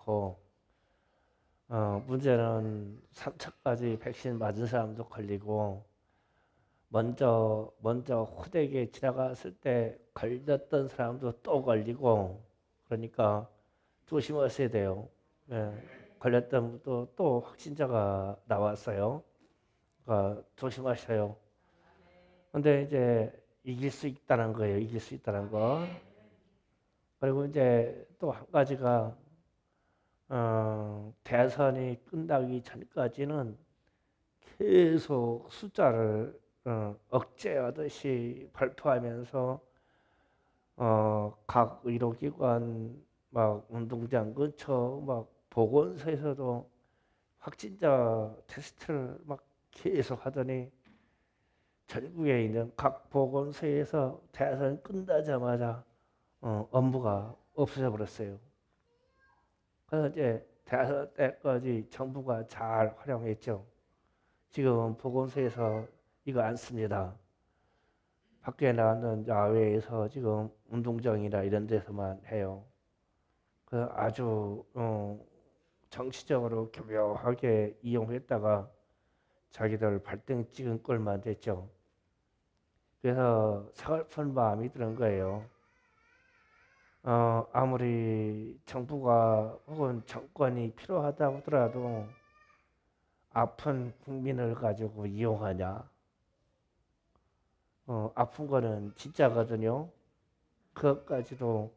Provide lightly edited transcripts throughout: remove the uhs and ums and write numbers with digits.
많고, 문제는 3차까지 백신 맞은 사람도 걸리고, 먼저 호되게 지나갔을 때 걸렸던 사람도 또 걸리고, 그러니까 조심하셔야 돼요. 예, 걸렸던 분도 또 확진자가 나왔어요. 그러니까 조심하셔요. 근데 이제 이길 수 있다는 거예요. 이길 수 있다는 거. 그리고 이제 또 한 가지가 대선이 끝나기 전까지는 계속 숫자를 억제하듯이 발표하면서 각 의료기관 막 운동장 근처 막 보건소에서도 확진자 테스트를 막 계속 하더니 전국에 있는 각 보건소에서 대선 끝나자마자 업무가 없어져 버렸어요. 그래서 이제 대선 때까지 정부가 잘 활용했죠. 지금 보건소에서 이거 안 씁니다. 밖에 나가는 야외에서 지금 운동장이나 이런 데서만 해요. 그 아주 정치적으로 교묘하게 이용했다가 자기들 발등 찍은 꼴만 됐죠. 그래서 서글픈 마음이 드는 거예요. 아무리 정부가 혹은 정권이 필요하다고 하더라도 아픈 국민을 가지고 이용하냐? 아픈 거는 진짜거든요. 그것까지도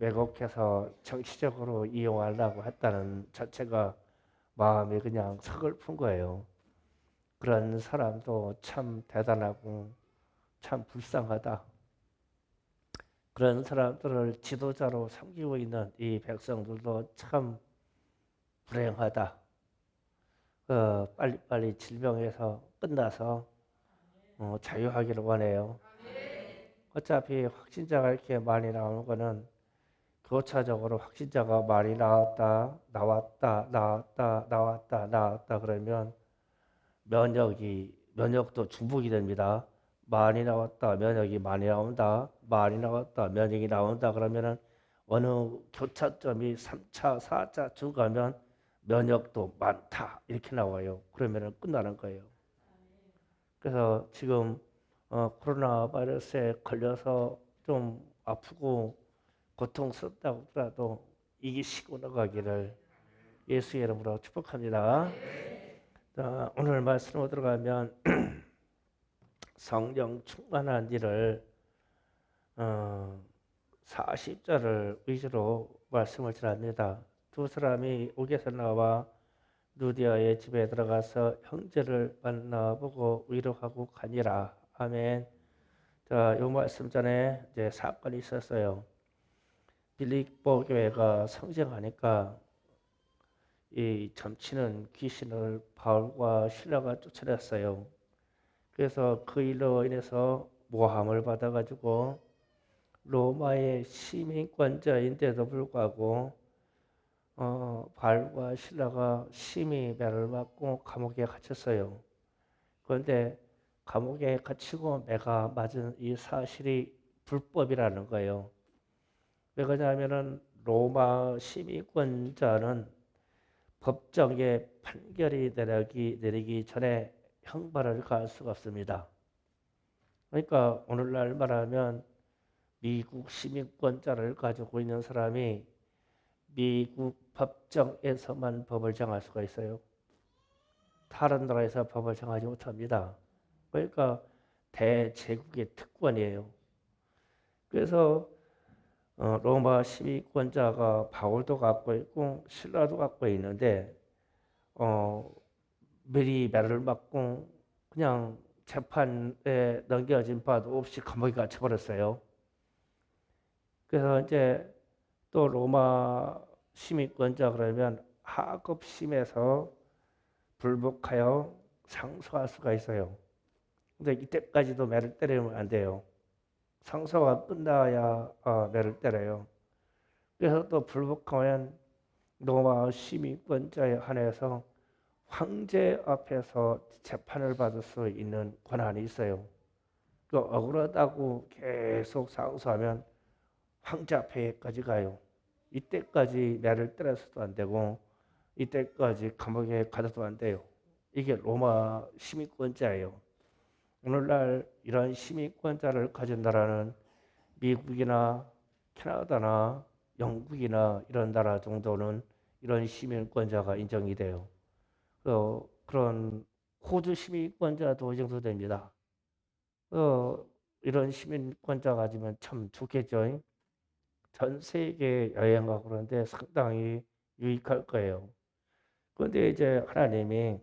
왜곡해서 정치적으로 이용하려고 했다는 자체가 마음이 그냥 서글픈 거예요. 그런 사람도 참 대단하고 참 불쌍하다. 그런 사람들을 지도자로 삼기고 있는 이 백성들도 참 불행하다. 빨리빨리 질병에서 끝나서 자유하기를 원해요. 어차피 확진자가 이렇게 많이 나오는 거는 교차적으로 확진자가 많이 나왔다 그러면 면역도 중복이 됩니다. 많이 나왔다, 면역이 많이 나온다, 많이 나왔다, 면역이 나온다 그러면은 어느 교차점이 3차, 4차 증가하면 면역도 많다 이렇게 나와요. 그러면은 끝나는 거예요. 그래서 지금 코로나 바이러스에 걸려서 좀 아프고 고통스럽다고 하더라도 이기시고 나가기를 예수 이름으로 축복합니다. 자, 오늘 말씀으로 들어가면 성령 충만한 일을 40절을 위주로 말씀을 전합니다. 두 사람이 옥에서 나와 누디아의 집에 들어가서 형제를 만나보고 위로하고 가니라. 아멘. 자, 요 말씀 전에 이제 사건이 있었어요. 빌립보 교회가 성장하니까 이 점치는 귀신을 바울과 실라가 쫓아냈어요. 그래서 그 일로 인해서 모함을 받아가지고 로마의 시민권자인데도 불구하고 바울과 실라가 심히 매를 맞고 감옥에 갇혔어요. 그런데 감옥에 갇히고 매가 맞은 이 사실이 불법이라는 거예요. 왜 그러냐면은 로마 시민권자는 법정에 판결이 내리기 전에 형벌을 가할 수가 없습니다. 그러니까 오늘날 말하면 미국 시민권자를 가지고 있는 사람이 미국 법정에서만 법을 정할 수가 있어요. 다른 나라에서 법을 정하지 못합니다. 그러니까 대제국의 특권이에요. 그래서 로마 시민권자가 바울도 갖고 있고 신라도 갖고 있는데 어, 미리 매를 맞고 그냥 재판에 넘겨진 바도 없이 감옥에 갇혀버렸어요. 그래서 이제 또 로마 시민권자 그러면 하급심에서 불복하여 상소할 수가 있어요. 근데 이때까지도 매를 때리면 안 돼요. 상소가 끝나야 매를 때려요. 그래서 또 불복하면 로마 시민권자에 한해서 황제 앞에서 재판을 받을 수 있는 권한이 있어요. 그 억울하다고 계속 상소하면 황제 앞에까지 가요. 이때까지 매를 때려서도 안 되고 이때까지 감옥에 가둬도 안 돼요. 이게 로마 시민권자예요. 오늘날 이런 시민권자를 가진 나라는 미국이나 캐나다나 영국이나 이런 나라 정도는 이런 시민권자가 인정이 돼요. 그런 호주 시민권자도 이 정도 됩니다. 이런 시민권자 가지면 참 좋겠죠. 전 세계 여행 가고 그러는데 상당히 유익할 거예요. 그런데 이제 하나님이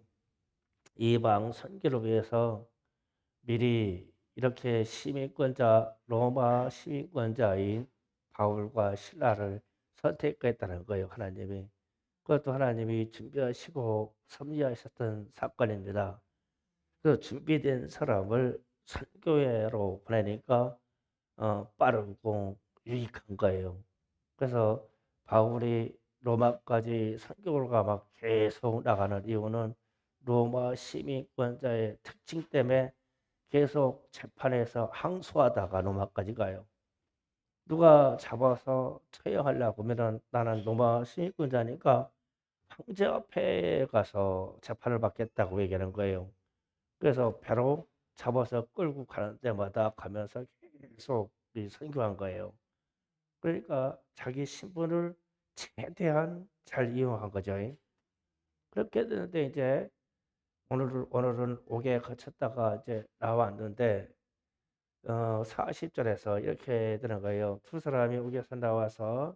이방 선교를 위해서 미리 이렇게 시민권자, 로마 시민권자인 바울과 신라를 선택했다는 거예요, 하나님이. 그것도 하나님이 준비하시고 섭리하셨던 사건입니다. 그 준비된 사람을 선교회로 보내니까 빠르고 유익한 거예요. 그래서 바울이 로마까지 선교가 막 계속 나가는 이유는 로마 시민권자의 특징 때문에 계속 재판에서 항소하다가 로마까지 가요. 누가 잡아서 처형하려고 하면 나는 로마 시민권자니까 황제 앞에 가서 재판을 받겠다고 얘기하는 거예요. 그래서 배로 잡아서 끌고 가는 데마다 가면서 계속 선교한 거예요. 그러니까 자기 신분을 최대한 잘 이용한 거죠. 그렇게 되는데 이제 오늘은 옥에 갇혔다가 이제 나왔는데 40절에서 이렇게 되는 거예요. 두 사람이 옥에서 나와서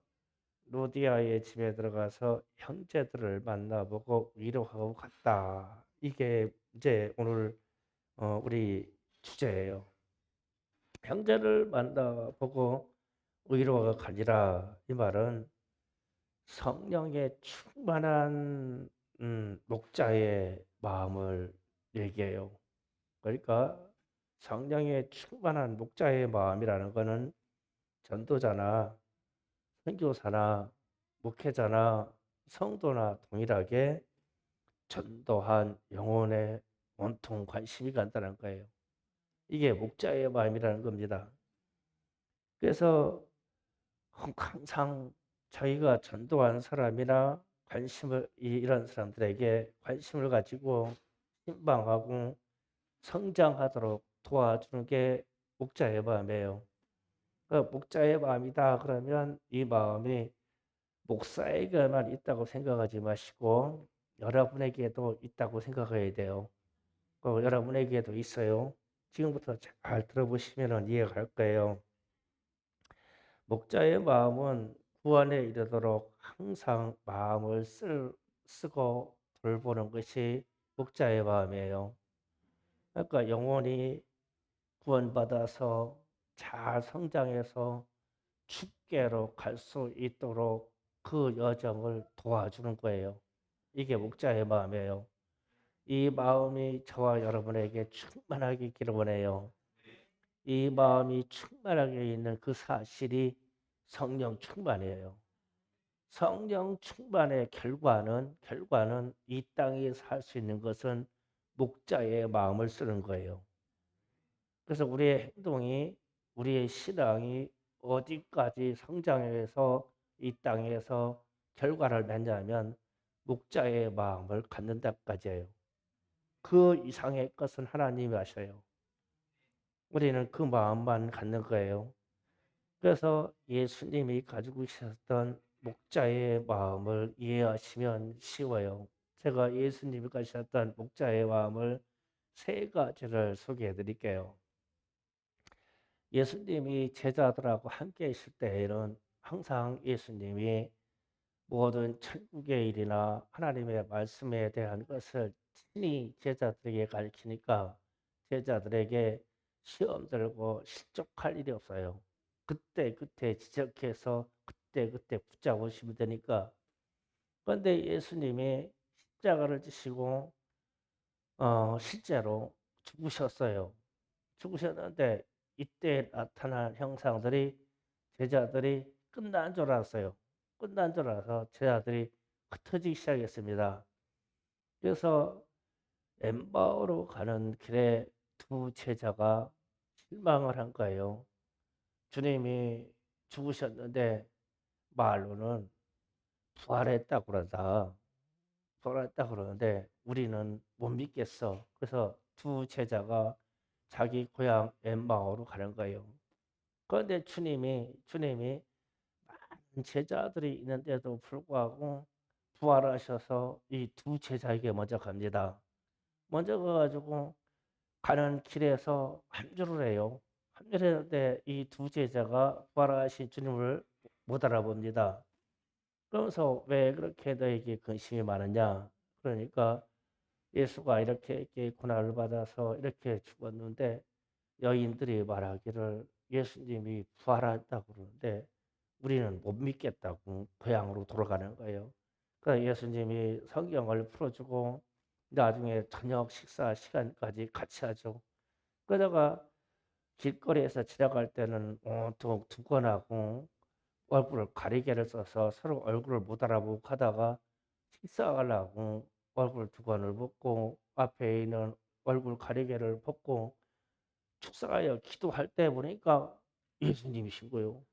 루디아의 집에 들어가서 형제들을 만나보고 위로하고 갔다. 이게 이제 오늘 우리 주제예요. 형제를 만나보고 위로가 가니라. 이 말은 성령의 충만한 목자의 마음을 얘기해요. 그러니까 성령의 충만한 목자의 마음이라는 것은 전도자나 선교사나 목회자나 성도나 동일하게 전도한 영혼에 온통 관심이 간다는 거예요. 이게 목자의 마음이라는 겁니다. 그래서 항상 자기가 전도한 사람이나 이런 사람들에게 관심을 가지고 신방하고 성장하도록 도와주는 게 목자의 마음이에요. 목자의 마음이다 그러면 이 마음이 목사에게만 있다고 생각하지 마시고 여러분에게도 있다고 생각해야 돼요. 여러분에게도 있어요. 지금부터 잘 들어보시면 이해가 갈 거예요. 목자의 마음은 구원에 이르도록 항상 마음을 쓰고 돌보는 것이 목자의 마음이에요. 그러니까 영혼이 구원받아서 잘 성장해서 축계로 갈 수 있도록 그 여정을 도와주는 거예요. 이게 목자의 마음이에요. 이 마음이 저와 여러분에게 충만하게 있기를 원해요. 이 마음이 충만하게 있는 그 사실이 성령 충만이에요. 성령 충만의 결과는 이 땅에 살 수 있는 것은 목자의 마음을 쓰는 거예요. 그래서 우리의 행동이, 우리의 신앙이 어디까지 성장해서 이 땅에서 결과를 맺냐면 목자의 마음을 갖는다까지예요. 그 이상의 것은 하나님이 하셔요. 우리는 그 마음만 갖는 거예요. 그래서 예수님이 가지고 계셨던 목자의 마음을 이해하시면 쉬워요. 제가 예수님이 가지셨던 목자의 마음을 세 가지를 소개해 드릴게요. 예수님이 제자들하고 함께 있을 때에는 항상 예수님이 모든 천국의 일이나 하나님의 말씀에 대한 것을 친히 제자들에게 가르치니까 제자들에게 시험 들고 실족할 일이 없어요. 그때 지적해서 그때 붙잡으시면 되니까. 그런데 예수님이 십자가를 지시고 실제로 죽으셨어요. 죽으셨는데 이때 나타난 형상들이 제자들이 끝난 줄 알았어요. 끝난 줄 알아서 제자들이 흩어지기 시작했습니다. 그래서 엠마오로 가는 길에 두 제자가 실망을 한 거예요. 주님이 죽으셨는데 말로는 부활했다고 그러다. 부활했다고 그러는데 우리는 못 믿겠어. 그래서 두 제자가 자기 고향 엠마오로 가는 거예요. 그런데 주님이 많은 제자들이 있는데도 불구하고 부활하셔서 이 두 제자에게 먼저 갑니다. 먼저 가가지고 가는 길에서 함주를 해요. 함주를 했는데 이 두 제자가 부활하신 주님을 못 알아봅니다. 그러면서 왜 그렇게 너에게 근심이 많으냐? 그러니까 예수가 이렇게 고난을 받아서 이렇게 죽었는데 여인들이 말하기를 예수님이 부활했다고 그러는데 우리는 못 믿겠다고 고향으로 돌아가는 거예요. 그래서 예수님이 성경을 풀어주고 나중에 저녁 식사 시간까지 같이 하죠. 그러다가 길거리에서 지나갈 때는 온통 두건하고 얼굴을 가리개를 써서 서로 얼굴을 못 알아보고 가다가 식사하려고 얼굴 두건을 벗고 앞에 있는 얼굴 가리개를 벗고 축사하여 기도할 때 보니까 예수님이신 거예요.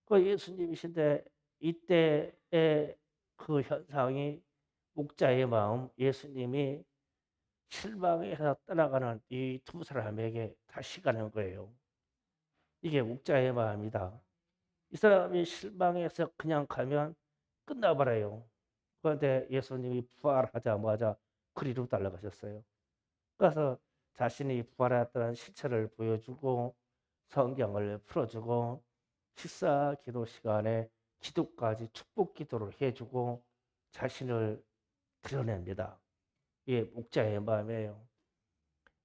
그 예수님이신데 이때의 그 현상이 목자의 마음, 예수님이 실망해서 떠나가는 이 두 사람에게 다시 가는 거예요. 이게 목자의 마음이다. 이 사람이 실망해서 그냥 가면 끝나버려요. 그런데 예수님이 부활하자마자 그리로 달려가셨어요. 그래서 자신이 부활했다는 실체를 보여주고 성경을 풀어주고 식사 기도 시간에 기도까지 축복 기도를 해주고 자신을 드러냅니다. 이게 목자의 마음이에요.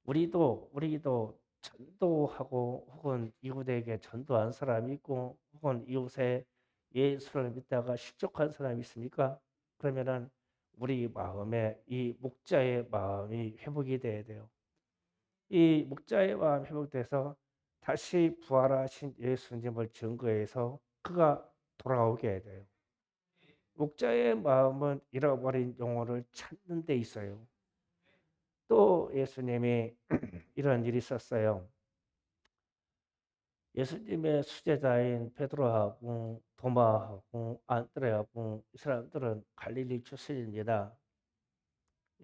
우리도 전도하고 혹은 이웃에게 전도한 사람이 있고 혹은 이웃에 예수를 믿다가 실족한 사람이 있습니까? 그러면은 우리 마음에 이 목자의 마음이 회복이 돼야 돼요. 이 목자의 마음 회복돼서 다시 부활하신 예수님을 증거해서 그가 돌아오게 해야 돼요. 목자의 마음은 잃어버린 영혼을 찾는 데 있어요. 또 예수님이 이런 일이 있었어요. 예수님의 수제자인 베드로하고 도마하고 안드레하고 이 사람들은 갈릴리 출신입니다.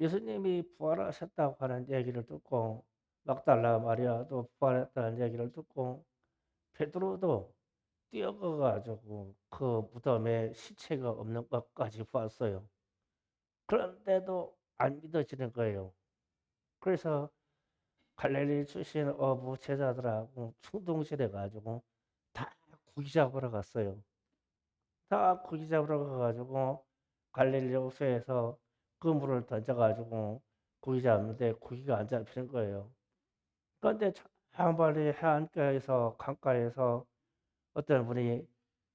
예수님이 부활하셨다고 하는 얘기를 듣고 막달라 마리아도 부활했다는 얘기를 듣고 베드로도 뛰어가 가지고 그 무덤에 시체가 없는 것까지 봤어요. 그런데도 안 믿어지는 거예요. 그래서 갈릴리 출신 어부 제자들하고 충동질해 가지고 다 고기 잡으러 갔어요. 다 고기 잡으러 가가지고 갈릴리 호수에서 그물을 던져가지고 고기 잡는데 고기가 안 잡히는 거예요. 그런데 저 멀리 해안가에서 강가에서 어떤 분이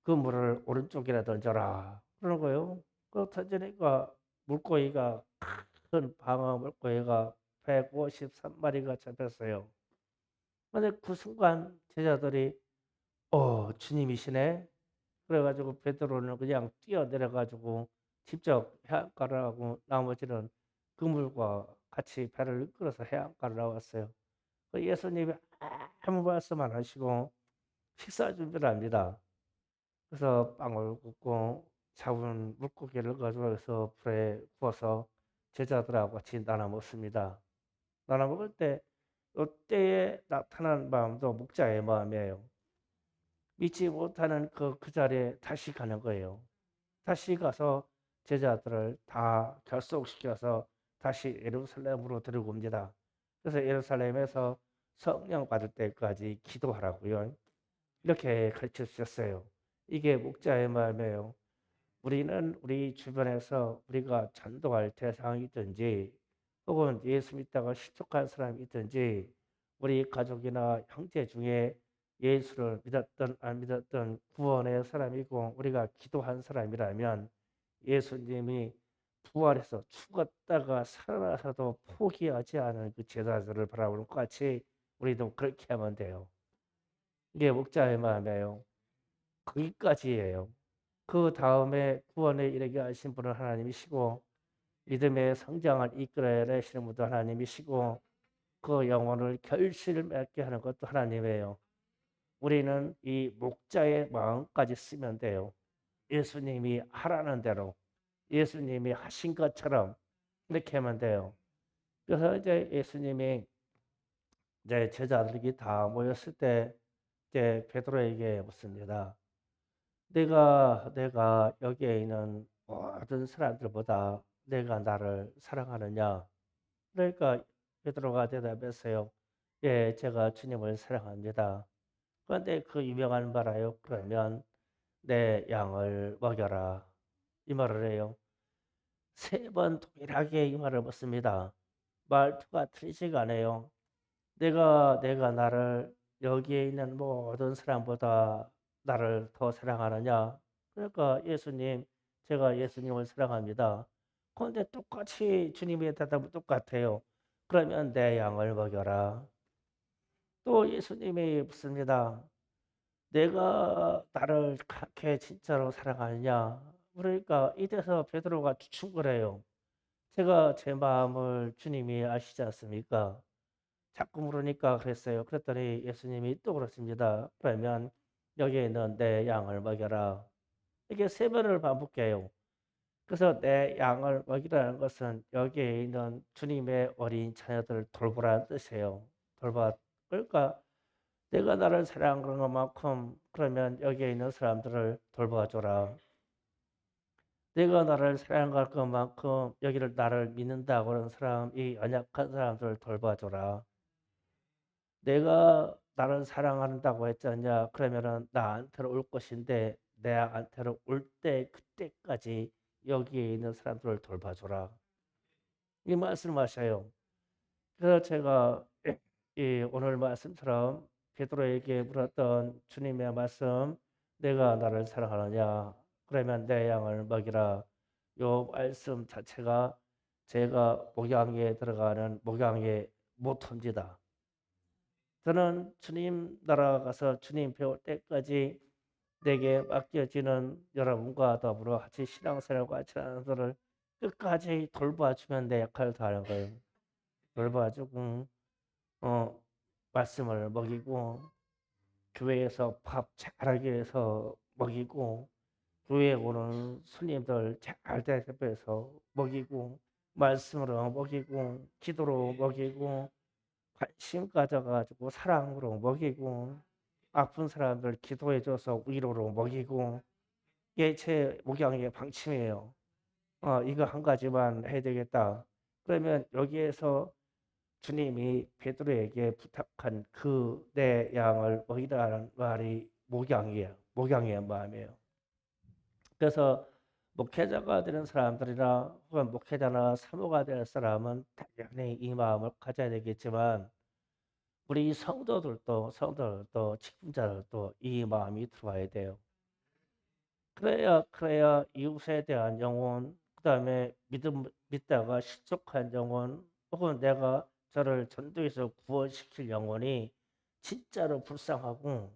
그물을 오른쪽이라 던져라 그러는 거예요. 그 던지니까 물고기가 큰 방어 물고기가 153마리가 잡혔어요. 근데 그 순간 제자들이 주님이시네. 그래가지고 베드로는 그냥 뛰어내려가지고 직접 해안가로 나머지는 그물과 같이 배를 이끌어서 해안가로 나왔어요. 그 예수님이 아무 말씀 안 하시고 식사 준비를 합니다. 그래서 빵을 굽고 잡은 물고기를 가져와서 불에 구워서 제자들하고 같이 나눠 먹습니다. 나눠 먹을 때 이때에 나타난 마음도 목자의 마음이에요. 믿지 못하는 그 자리에 다시 가는 거예요. 다시 가서 제자들을 다 결속시켜서 다시 예루살렘으로 데리고 옵니다. 그래서 예루살렘에서 성령 받을 때까지 기도하라고요. 이렇게 가르쳐 주셨어요. 이게 목자의 마음이에요. 우리는 우리 주변에서 우리가 전도할 대상이 있든지 혹은 예수 믿다가 실족한 사람이 있든지 우리 가족이나 형제 중에 예수를 믿었던 안 믿었던 구원의 사람이고 우리가 기도한 사람이라면 예수님이 부활해서 죽었다가 살아나서도 포기하지 않은 그 제자들을 바라보는 것 같이 우리도 그렇게 하면 돼요. 이게 목자의 마음이에요. 거기까지예요. 그 다음에 구원에 이르게 하신 분은 하나님이시고 믿음의 성장을 이끌어야 하시는 분도 하나님이시고 그 영혼을 결실을 맺게 하는 것도 하나님이에요. 우리는 이 목자의 마음까지 쓰면 돼요. 예수님이 하라는 대로 예수님이 하신 것처럼 이렇게 하면 돼요. 그래서 이제 예수님이 이제 제자들이 다 모였을 때 이제 베드로에게 묻습니다. 내가 여기에 있는 모든 사람들보다 내가 나를 사랑하느냐? 그러니까 베드로가 대답했어요. 예, 제가 주님을 사랑합니다. 그런데 그 유명한 말아요. 그러면 내 양을 먹여라. 이 말을 해요. 세 번 동일하게 이 말을 묻습니다. 말투가 틀리지가 않아요. 내가 나를 여기에 있는 모든 사람보다 나를 더 사랑하느냐? 그러니까 예수님, 제가 예수님을 사랑합니다. 그런데 똑같이 주님의 대답은 똑같아요. 그러면 내 양을 먹여라. 또 예수님이 묻습니다. 내가 나를 그렇게 진짜로 사랑하느냐? 그러니까 이때서 베드로가 주춤거려요. 제가 제 마음을 주님이 아시지 않습니까? 자꾸 물으니까 그랬어요. 그랬더니 예수님이 또 그렇습니다. 그러면 여기에 있는 내 양을 먹여라. 이게 세 번을 반복해요. 그래서 내 양을 먹이라는 것은 여기에 있는 주님의 어린 자녀들을 돌보라는 뜻이에요. 돌봐. 그러니까 내가 나를 사랑하는 것만큼 그러면 여기에 있는 사람들을 돌봐줘라. 내가 나를 사랑할 것만큼 여기를 나를 믿는다고 하는 사람, 이 연약한 사람들을 돌봐줘라. 내가 나를 사랑한다고 했잖냐? 그러면은 나한테로 올 것인데 내한테로 올 때 그때까지 여기에 있는 사람들을 돌봐줘라. 이 말씀하셔요. 그래서 제가 이 오늘 말씀처럼 베드로에게 물었던 주님의 말씀, 내가 나를 사랑하느냐? 그러면 내 양을 먹이라. 요 말씀 자체가 제가 목양에 들어가는 목양의 모토입니다. 저는 주님 나라 가서 주님 배울 때까지 내게 맡겨지는 여러분과 더불어 같이 신앙생활과 같이 하는 것을 끝까지 돌봐주면 내 역할을 다하는 거예요. 돌봐주고 말씀을 먹이고 교회에서 밥 잘하게 해서 먹이고 교회에 오는 손님들 잘 대접해서 먹이고 말씀으로 먹이고 기도로 먹이고 관심 가져가지고 사랑으로 먹이고 아픈 사람들 기도해줘서 위로로 먹이고 이게 제 목양의 방침이에요. 이거 한 가지만 해야 되겠다. 그러면 여기에서 주님이 베드로에게 부탁한 그 내 양을 먹이라는 말이 목양이에요. 목양의 마음이에요. 그래서 목회자가 되는 사람들이나 혹은 목회자나 사모가 될 사람은 당연히 이 마음을 가져야 되겠지만 우리 성도들도 직분자들도 이 마음이 들어와야 돼요. 그래야 이웃에 대한 영혼, 그다음에 믿다가 실족한 영혼, 혹은 내가 저를 전도해서 구원시킬 영혼이 진짜로 불쌍하고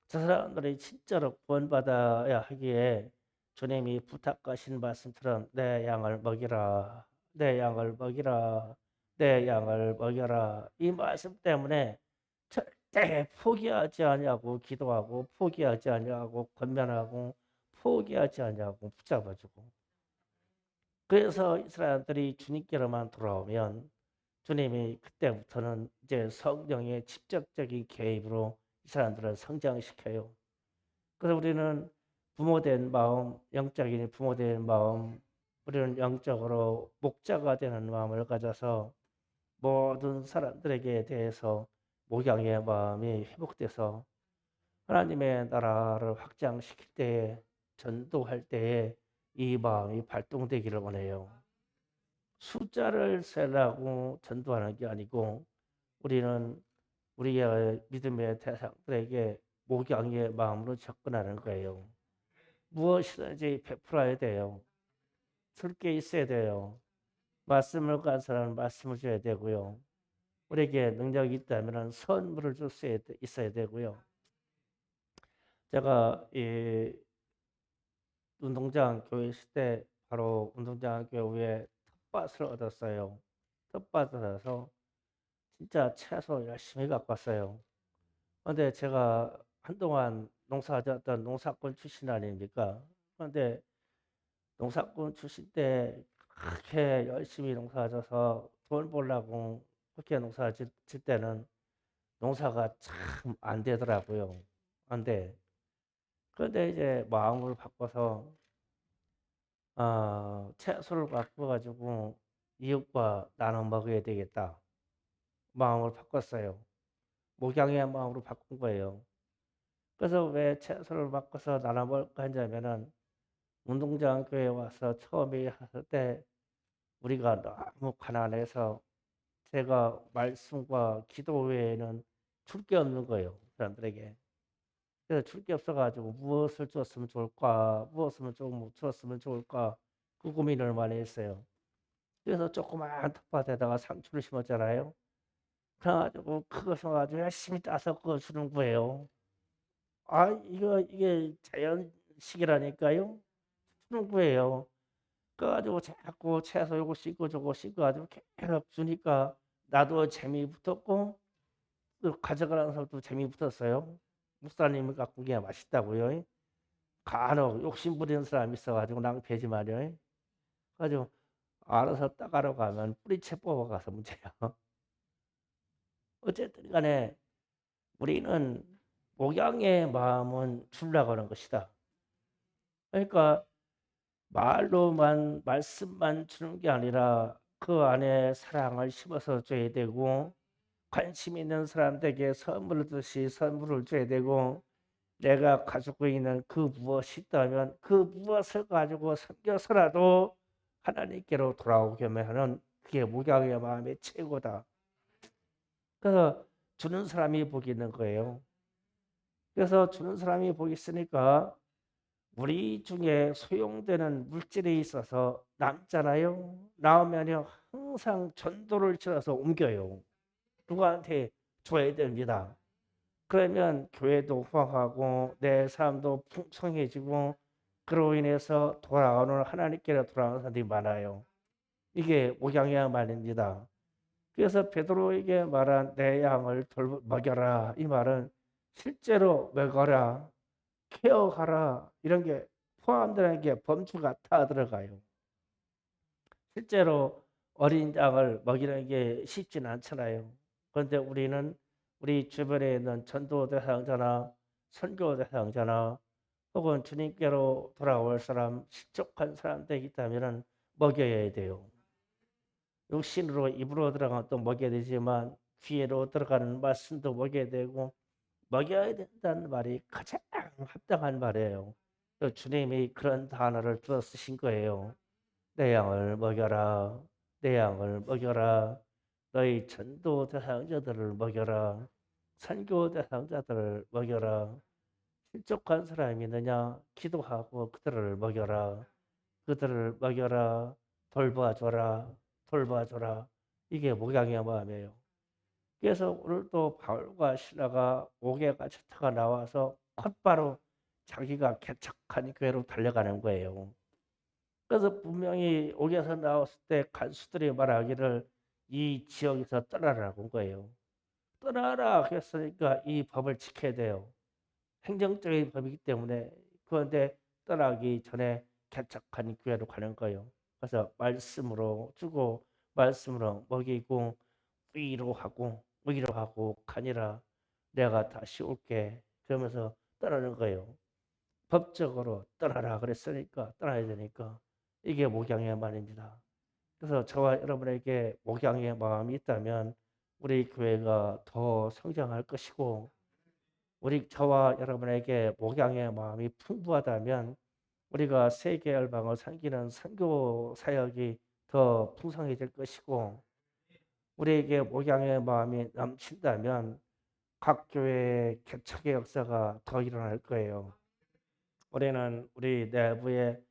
저 사람들이 진짜로 구원받아야 하기에 주님이 부탁하신 말씀처럼 내 양을 먹이라, 내 양을 먹이라, 내 양을 먹여라. 이 말씀 때문에 절대 포기하지 않냐고 기도하고 포기하지 않냐고 권면하고 포기하지 않냐고 붙잡아주고. 그래서 이 사람들이 주님께로만 돌아오면 주님이 그때부터는 이제 성령의 직접적인 개입으로 이 사람들을 성장시켜요. 그래서 우리는 부모된 마음, 영적인 부모된 마음, 우리는 영적으로 목자가 되는 마음을 가져서 모든 사람들에게 대해서 목양의 마음이 회복돼서 하나님의 나라를 확장시킬 때에 전도할 때에 이 마음이 발동되기를 원해요. 숫자를 세려고 전도하는 게 아니고 우리는 우리의 믿음의 대상들에게 목양의 마음으로 접근하는 거예요. 무엇이든지 베풀어야 돼요. 줄 게 있어야 돼요. 말씀을 간 사람은 말씀을 줘야 되고요. 우리에게 능력이 있다면 선물을 줄 수 있어야 되고요. 제가 이 운동장 교회 있을 때 바로 운동장 교회에 텃밭을 얻었어요. 텃밭을 얻어서 진짜 채소 열심히 갖고 왔어요. 근데 제가 한동안 농사졌던 농사꾼 출신 아닙니까? 그런데 농사꾼 출신 때 그렇게 열심히 농사져서 돈 벌려고 그렇게 농사 질 때는 농사가 참 안 되더라고요. 안 돼. 그런데 이제 마음을 바꿔서 채소를 바꿔가지고 이웃과 나눠 먹어야 되겠다. 마음을 바꿨어요. 목양의 마음으로 바꾼 거예요. 그래서 왜 채소를 바꿔서 나눠 먹을까 하냐면은 운동장 교회 와서 처음에 했을 때 우리가 너무 가난해서 제가 말씀과 기도 외에는 줄 게 없는 거예요. 사람들에게. 그래서 줄 게 없어가지고 무엇을 줬으면 좋을까, 무엇을 좀 줬으면 좋을까 그 고민을 많이 했어요. 그래서 조그마한 텃밭에다가 상추를 심었잖아요. 그래가지고 그것을 아주 열심히 따서 그거 주는 거예요. 이게 자연식이라니까요. 주는 거예요. 그래가지고 자꾸 채소 요거 씻고 저거 씻고 가지고 계속 주니까 나도 재미 붙었고 또 가져가는 사람도 재미 붙었어요. 목사님이 갖고 게 맛있다고요. 간혹 욕심 부리는 사람이 있어가지고 낭패지만요. 그래가지고 알아서 따가러 가면 뿌리채 뽑아가서 문제야. 어쨌든 간에 우리는 목양의 마음은 주려고 하는 것이다. 그러니까 말로만 말씀만 주는 게 아니라 그 안에 사랑을 심어서 줘야 되고 관심 있는 사람들에게 선물을 듯이 선물을 줘야 되고 내가 가지고 있는 그 무엇이 있다면 그 무엇을 가지고 섬겨서라도 하나님께로 돌아오게 하는 그게 목양의 마음의 최고다. 그래서 주는 사람이 복이 있는 거예요. 그래서 주는 사람이 복이 있으니까 우리 중에 소용되는 물질이 있어서 남잖아요. 나오면요 항상 전도를 지어서 옮겨요. 누구한테 줘야 됩니다. 그러면 교회도 후하고 내 삶도 풍성해지고 그로 인해서 돌아오는 하나님께로 돌아오는 사람들이 많아요. 이게 목양의 말입니다. 그래서 베드로에게 말한 내 양을 먹여라 이 말은 실제로 먹어라 케어하라 이런 게 포함되는 게 범주가 다 들어가요. 실제로 어린 양을 먹이는 게 쉽지는 않잖아요. 그런데 우리는 우리 주변에 있는 전도 대상자나 선교 대상자나 혹은 주님께로 돌아올 사람, 실족한 사람들이 있다면 먹여야 돼요. 육신으로 입으로 들어가면 또 먹여야 되지만 귀로 들어가는 말씀도 먹여야 되고 먹여야 된다는 말이 가장 합당한 말이에요. 주님이 그런 단어를 들어 쓰신 거예요. 내 양을 먹여라. 내 양을 먹여라. 너희 전도 대상자들을 먹여라. 선교 대상자들을 먹여라. 실족한 사람이 있느냐? 기도하고 그들을 먹여라. 그들을 먹여라. 돌봐줘라. 돌봐줘라. 이게 목양의 마음이에요. 그래서 오늘도 바울과 시라가 옥에 갇혔다가 나와서 곧바로 자기가 개척한 교회로 달려가는 거예요. 그래서 분명히 옥에서 나왔을 때 간수들이 말하기를 이 지역에서 떠나라고 한 거예요. 떠나라 했으니까 이 법을 지켜야 돼요. 행정적인 법이기 때문에. 그런데 떠나기 전에 개척한 교회로 가는 거예요. 그래서 말씀으로 주고 말씀으로 먹이고 위로하고 가니라 내가 다시 올게 그러면서 떠나는 거예요. 법적으로 떠나라 그랬으니까 떠나야 되니까 이게 목양의 말입니다. 그래서 저와 여러분에게 목양의 마음이 있다면 우리 교회가 더 성장할 것이고 저와 여러분에게 목양의 마음이 풍부하다면 우리가 세계 열방을 섬기는 선교 사역이 더 풍성해질 것이고 우리에게 목양의 마음이 넘친다면 각 교회의 개척의 역사가 더 일어날 거예요. 우리는 우리 내부에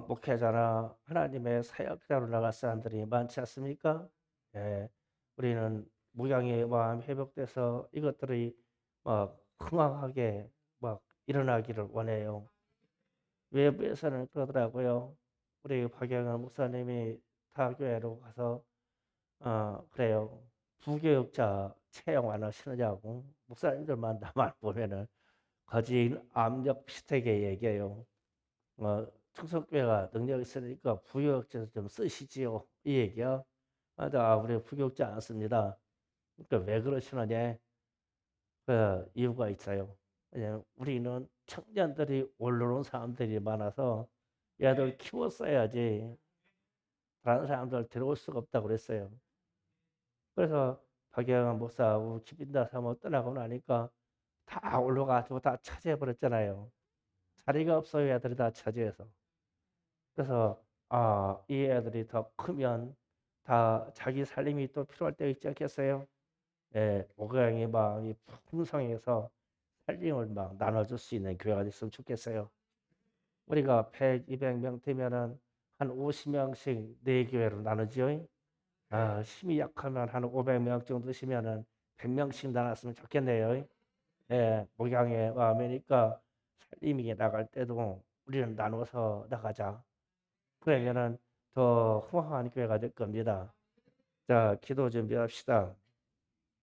목회자나 하나님의 사역자로 나갈 사람들이 많지 않습니까? 예, 우리는 목양의 마음 회복돼서 이것들이 막 흥황하게 막 일어나기를 원해요. 외부에서는 그러더라고요. 우리 박영현 목사님이 타교회로 가서 그래요. 부교육자 채용 안 하시느냐고 목사님들만 나만 보면은 거진 압력 비슷하게 얘기해요. 청소교회가 능력 있으니까 부교육자에서 좀 쓰시지요. 이 얘기야. 우리 부교육자 안 씁니다. 그러니까 왜 그러시느냐? 그 이유가 있어요. 왜냐면 우리는 청년들이 올라온 사람들이 많아서 얘들 키웠어야지 다른 사람들 들어올 수가 없다고 그랬어요. 그래서 박영환 목사하고 김빈다 사모 떠나고 나니까 다 올라가지고 다 차지해버렸잖아요. 자리가 없어요. 애들이 다 차지해서. 그래서 이 애들이 더 크면 다 자기 살림이 또 필요할 때 있지 않겠어요? 예, 목양이 막이 풍성해서 살림을 막 나눠줄 수 있는 교회가 됐으면 좋겠어요. 우리가 100, 200명 되면은 한 50명씩 네 교회로 나누죠. 힘이 약하면 한 500명 정도시면은 100명씩 나눴으면 좋겠네요. 예, 목양에 와면니까 살림이 나갈 때도 우리는 나눠서 나가자. 그러면은 더 흥황한 교회가 될 겁니다. 자, 기도 준비합시다.